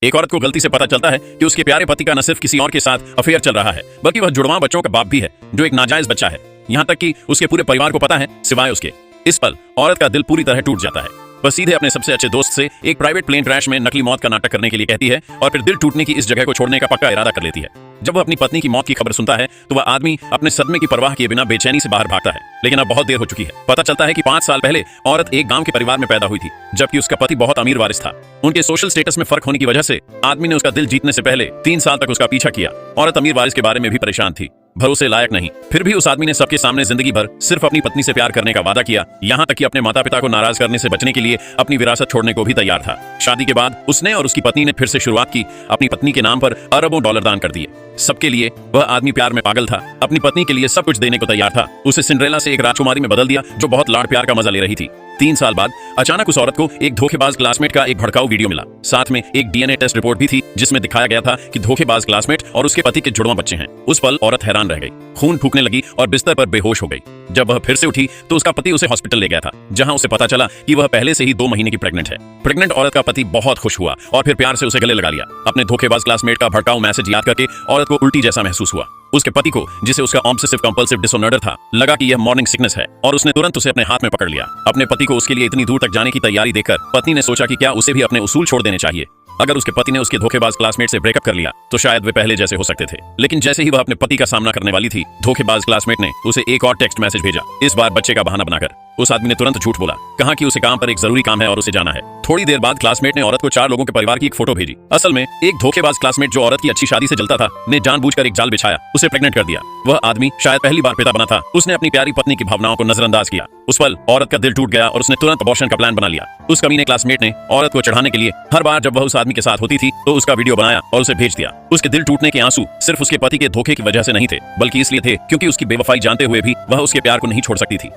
एक औरत को गलती से पता चलता है कि उसके प्यारे पति का न सिर्फ किसी और के साथ अफेयर चल रहा है, बल्कि वह जुड़वां बच्चों का बाप भी है, जो एक नाजायज बच्चा है। यहाँ तक कि उसके पूरे परिवार को पता है, सिवाय उसके। इस पल औरत का दिल पूरी तरह टूट जाता है। वह सीधे अपने सबसे अच्छे दोस्त से एक प्राइवेट प्लेन क्रैश में नकली मौत का नाटक करने के लिए कहती है और फिर दिल टूटने की इस जगह को छोड़ने का पक्का इरादा कर लेती है। जब वह अपनी पत्नी की मौत की खबर सुनता है तो वह आदमी अपने सदमे की परवाह किए बिना बेचैनी से बाहर भागता है। लेकिन अब बहुत देर हो चुकी है। पता चलता है कि 5 साल पहले औरत एक गांव के परिवार में पैदा हुई थी, जबकि उसका पति बहुत अमीर वारिस था। उनके सोशल स्टेटस में फर्क होने की वजह से आदमी ने उसका दिल जीतने से पहले 3 साल तक उसका पीछा किया। औरत अमीर वारिस के बारे में भी परेशान थी, भरोसे लायक नहीं। फिर भी उस आदमी ने सबके सामने जिंदगी भर सिर्फ अपनी पत्नी से प्यार करने का वादा किया, यहाँ तक कि अपने माता पिता को नाराज करने से बचने के लिए अपनी विरासत छोड़ने को भी तैयार था। शादी के बाद उसने और उसकी पत्नी ने फिर से शुरुआत की। अपनी पत्नी के नाम पर अरबों डॉलर दान कर दिए। सबके लिए वह आदमी प्यार में पागल था, अपनी पत्नी के लिए सब कुछ देने को तैयार था। उसे सिंड्रेला से एक राजकुमारी में बदल दिया, जो बहुत लाड़ प्यार का मजा ले रही थी। 3 साल बाद अचानक उस औरत को एक धोखेबाज क्लासमेट का एक भड़काऊ वीडियो मिला। साथ में एक डीएनए टेस्ट रिपोर्ट भी थी, जिसमें दिखाया गया था कि धोखेबाज क्लासमेट और उसके पति के जुड़वां बच्चे हैं। उस पल औरत हैरान रह गई, खून फूकने लगी और बिस्तर पर बेहोश हो गई। जब वह फिर से उठी तो उसका पति उसे हॉस्पिटल ले गया था, जहां उसे पता चला कि वह पहले से ही 2 महीने की प्रेग्नेंट है। प्रेग्नेंट औरत का पति बहुत खुश हुआ और फिर प्यार से उसे गले लगा लिया। अपने धोखेबाज क्लासमेट का भड़काऊ मैसेज याद करके औरत को उल्टी जैसा महसूस हुआ। उसके पति को, जिसे उसका ऑब्सेसिव कंपल्सिव डिसऑर्डर था, लगा कि यह मॉर्निंग सिकनेस है और उसने तुरंत उसे अपने हाथ में पकड़ लिया। अपने पति को उसके लिए इतनी दूर तक जाने की तैयारी देखकर पत्नी ने सोचा कि क्या उसे भी अपने उसूल छोड़ देने चाहिए। अगर उसके पति ने उसके धोखेबाज क्लासमेट से ब्रेकअप कर लिया तो शायद वे पहले जैसे हो सकते थे। लेकिन जैसे ही वह अपने पति का सामना करने वाली थी, धोखेबाज क्लासमेट ने उसे एक और टेक्स्ट मैसेज भेजा, इस बार बच्चे का बहाना बनाकर। उस आदमी ने तुरंत झूठ बोला, कहा कि उसे काम पर एक जरूरी काम है और उसे जाना है। थोड़ी देर बाद क्लासमेट ने औरत को 4 लोगों के परिवार की एक फोटो भेजी। असल में एक धोखेबाज क्लासमेट जो औरत की अच्छी शादी से जलता था, ने जानबूझकर एक जाल बिछाया, उसे प्रेग्नेंट कर दिया। वह आदमी शायद पहली बार पिता बना था। उसने अपनी प्यारी पत्नी की भावनाओं को नजरअंदाज किया। उस पल औरत का दिल टूट गया और उसने तुरंत अबॉर्शन का प्लान बना लिया। उस कमीने क्लासमेट ने औरत को चढ़ाने के लिए हर बार जब वह उस आदमी के साथ होती थी तो उसका वीडियो बनाया और उसे भेज दिया। उसके दिल टूटने के आंसू सिर्फ उसके पति के धोखे की वजह से नहीं थे, बल्कि इसलिए थे क्योंकि उसकी बेवफाई जानते हुए भी वह उसके प्यार को नहीं छोड़ सकती थी।